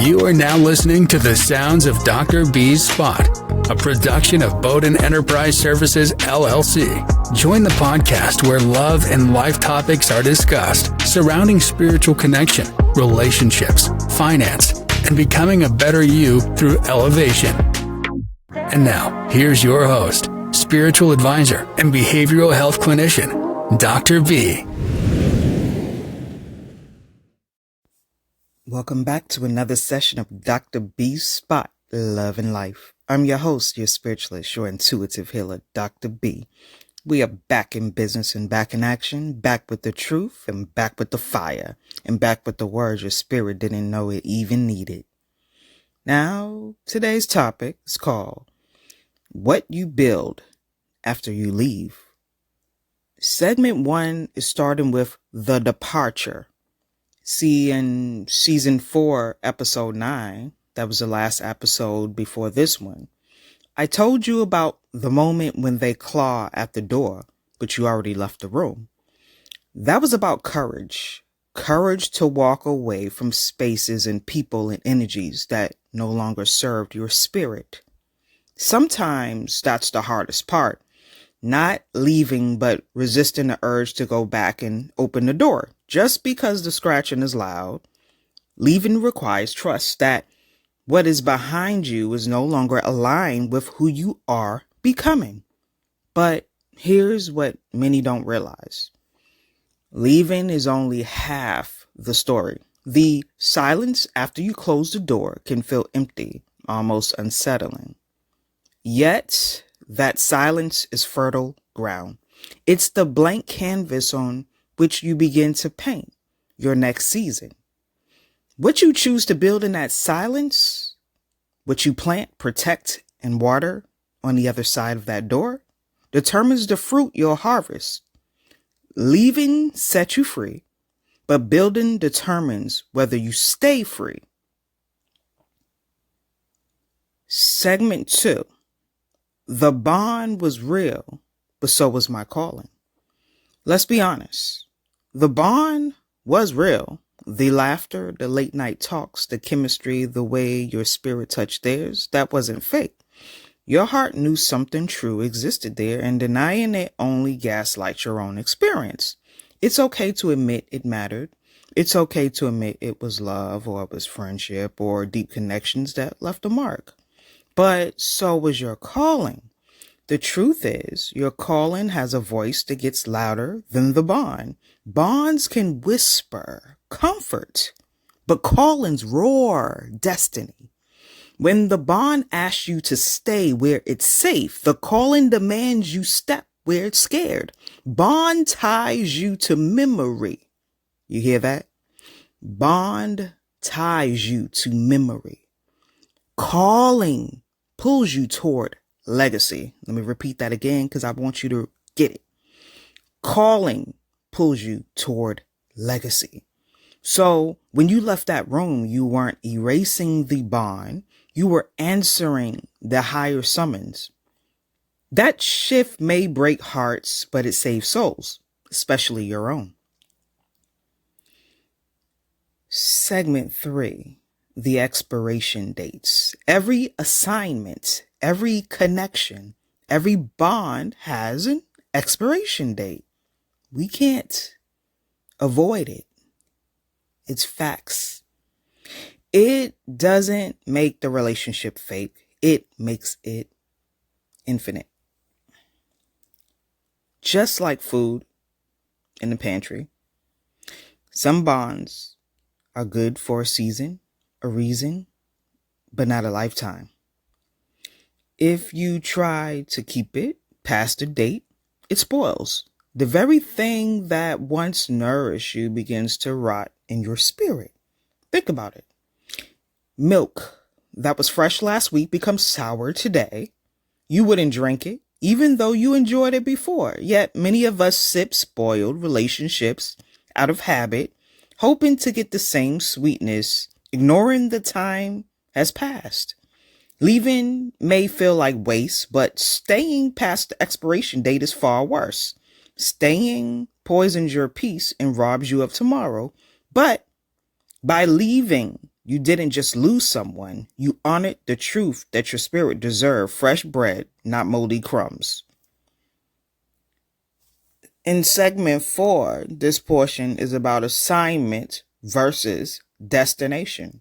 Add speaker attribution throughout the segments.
Speaker 1: You are now listening to the sounds of Dr. B's Spot, a production of Bowden Enterprise Services, LLC. Join the podcast where love and life topics are discussed surrounding spiritual connection, relationships, finance, and becoming a better you through elevation. And now, here's your host, spiritual advisor and behavioral health clinician, Dr. B.
Speaker 2: Welcome back to another session of Dr. B's Spot, Love and Life. I'm your host, your spiritualist, your intuitive healer, Dr. B. We are back in business and back in action, back with the truth and back with the fire, and back with the words your spirit didn't know it even needed. Now, today's topic is called What You Build After You Leave. Segment 1 is starting with the departure. See, in season 4, episode 9, that was the last episode before this one, I told you about the moment when they claw at the door, but you already left the room. That was about courage. Courage to walk away from spaces and people and energies that no longer served your spirit. Sometimes that's the hardest part. Not leaving, but resisting the urge to go back and open the door. Just because the scratching is loud, leaving requires trust that what is behind you is no longer aligned with who you are becoming. But here's what many don't realize. Leaving is only half the story. The silence after you close the door can feel empty, almost unsettling. Yet, that silence is fertile ground. It's the blank canvas on which you begin to paint your next season. What you choose to build in that silence, what you plant, protect, and water on the other side of that door, determines the fruit you'll harvest. Leaving sets you free, but building determines whether you stay free. Segment 2. The bond was real, but so was my calling. Let's be honest. The bond was real. The laughter, the late night talks, the chemistry, the way your spirit touched theirs, that wasn't fake. Your heart knew something true existed there, and denying it only gaslights your own experience. It's okay to admit it mattered. It's okay to admit it was love, or it was friendship, or deep connections that left a mark. But so was your calling. The truth is, your calling has a voice that gets louder than the bond. Bonds can whisper comfort, but callings roar destiny. When the bond asks you to stay where it's safe, the calling demands you step where it's scared. Bond ties you to memory. You hear that? Bond ties you to memory. Calling pulls you toward legacy. Let me repeat that again because I want you to get it. Calling pulls you toward legacy. So when you left that room, you weren't erasing the bond. You were answering the higher summons. That shift may break hearts, but it saves souls, especially your own. Segment 3. The expiration dates. Every assignment, every connection, every bond has an expiration date. We can't avoid it. It's facts. It doesn't make the relationship fake. It makes it infinite. Just like food in the pantry, some bonds are good for a season, a reason, but not a lifetime. If you try to keep it past the date, it spoils. The very thing that once nourished you begins to rot in your spirit. Think about it. Milk that was fresh last week becomes sour today. You wouldn't drink it, even though you enjoyed it before. Yet many of us sip spoiled relationships out of habit, hoping to get the same sweetness, ignoring the time has passed. Leaving may feel like waste, but staying past the expiration date is far worse. Staying poisons your peace and robs you of tomorrow. But by leaving, You didn't just lose someone. You honored the truth that your spirit deserved fresh bread, not moldy crumbs. In segment 4, this portion is about assignment versus destination.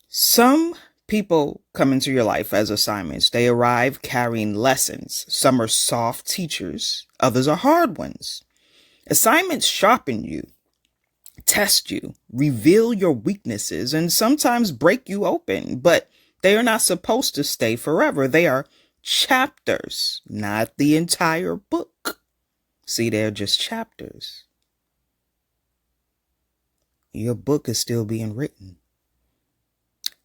Speaker 2: Some people come into your life as assignments. They arrive carrying lessons. Some are soft teachers. Others are hard ones. Assignments sharpen you, test you, reveal your weaknesses, and sometimes break you open. But they are not supposed to stay forever. They are chapters, not the entire book. See, they're just chapters. Your book is still being written.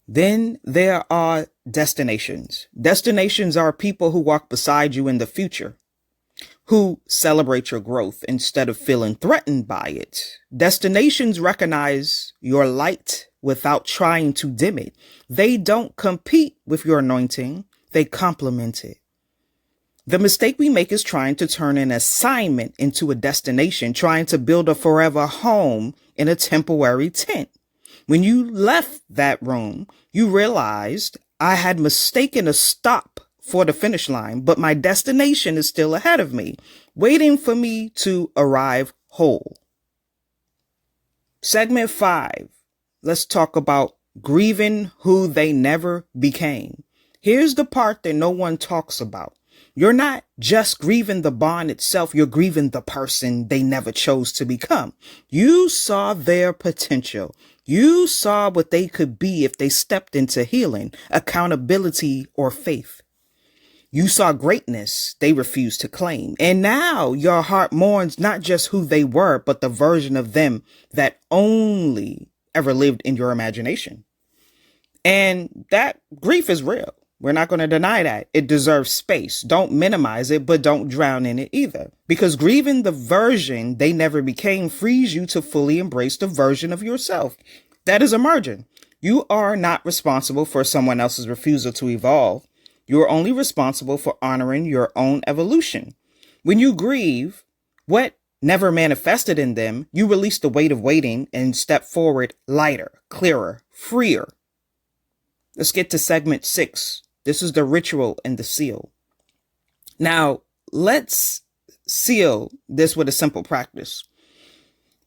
Speaker 2: Then there are destinations. Destinations are people who walk beside you in the future, who celebrate your growth instead of feeling threatened by it. Destinations recognize your light without trying to dim it. They don't compete with your anointing. They complement it. The mistake we make is trying to turn an assignment into a destination, trying to build a forever home in a temporary tent. When you left that room, you realized I had mistaken a stop for the finish line, but my destination is still ahead of me, waiting for me to arrive whole. Segment 5, let's talk about grieving who they never became. Here's the part that no one talks about. You're not just grieving the bond itself, you're grieving the person they never chose to become. You saw their potential. You saw what they could be if they stepped into healing, accountability, or faith. You saw greatness they refused to claim. And now your heart mourns not just who they were, but the version of them that only ever lived in your imagination. And that grief is real. We're not going to deny that. It deserves space. Don't minimize it, but don't drown in it either. Because grieving the version they never became frees you to fully embrace the version of yourself that is emerging. You are not responsible for someone else's refusal to evolve. You are only responsible for honoring your own evolution. When you grieve what never manifested in them, you release the weight of waiting and step forward lighter, clearer, freer. Let's get to segment 6. This is the ritual and the seal. Now, let's seal this with a simple practice.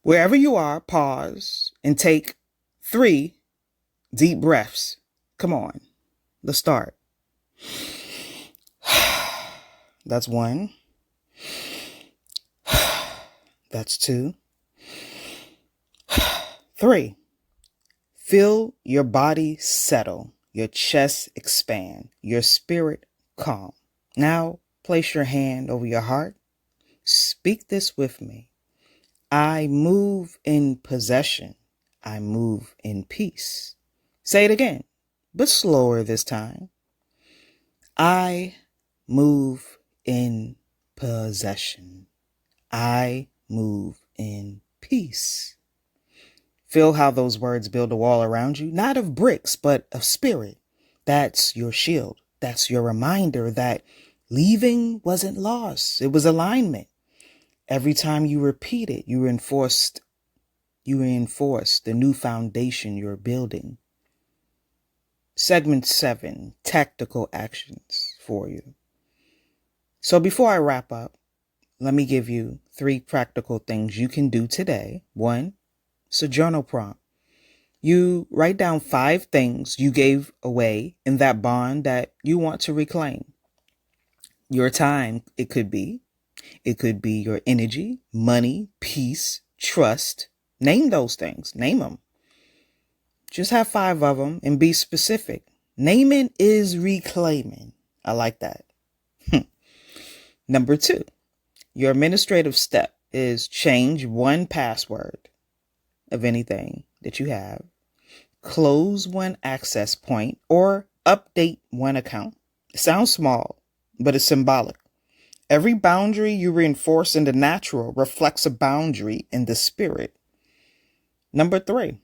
Speaker 2: Wherever you are, pause and take 3 deep breaths. Come on, let's start. That's 1. That's 2. 3. Feel your body settle, your chest expand, your spirit calm. Now place your hand over your heart. Speak this with me. I move in possession. I move in peace. Say it again, but slower this time. I move in possession. I move in peace. Feel how those words build a wall around you, not of bricks, but of spirit. That's your shield. That's your reminder that leaving wasn't loss. It was alignment. Every time you repeat it, you reinforce the new foundation you're building. Segment 7, tactical actions for you. So before I wrap up, let me give you 3 practical things you can do today. 1, it's a journal prompt. You write down 5 things you gave away in that bond that you want to reclaim. Your time, it could be your energy, money, peace, trust. Name those things. Name them. Just have 5 of them and be specific. Naming is reclaiming. I like that. Number 2, your administrative step is change 1 password of anything that you have, close 1 access point, or update 1 account. It sounds small, but it's symbolic. Every boundary you reinforce in the natural reflects a boundary in the spirit. Number 3,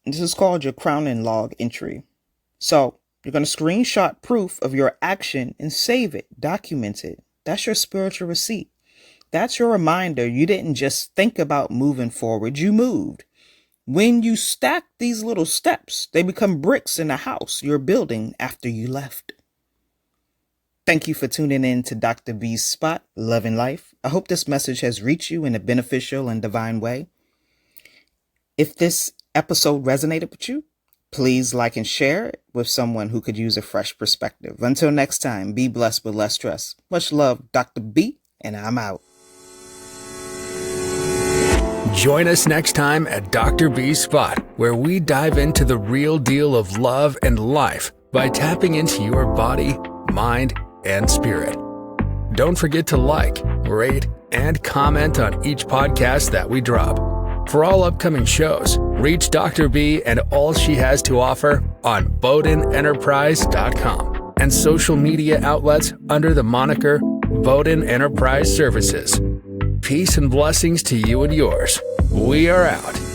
Speaker 2: this is called your crowning log entry. So you're going to screenshot proof of your action and save it, document it. That's your spiritual receipt. That's your reminder you didn't just think about moving forward, you moved. When you stack these little steps, they become bricks in the house you're building after you left. Thank you for tuning in to Dr. B's Spot, Love and Life. I hope this message has reached you in a beneficial and divine way. If this episode resonated with you, please like and share it with someone who could use a fresh perspective. Until next time, be blessed with less stress. Much love, Dr. B, and I'm out.
Speaker 1: Join us next time at Dr. B's Spot, where we dive into the real deal of love and life by tapping into your body, mind, and spirit. Don't forget to like, rate, and comment on each podcast that we drop. For all upcoming shows, reach Dr. B and all she has to offer on BowdenEnterprise.com and social media outlets under the moniker Bowden Enterprise Services. Peace and blessings to you and yours. We are out.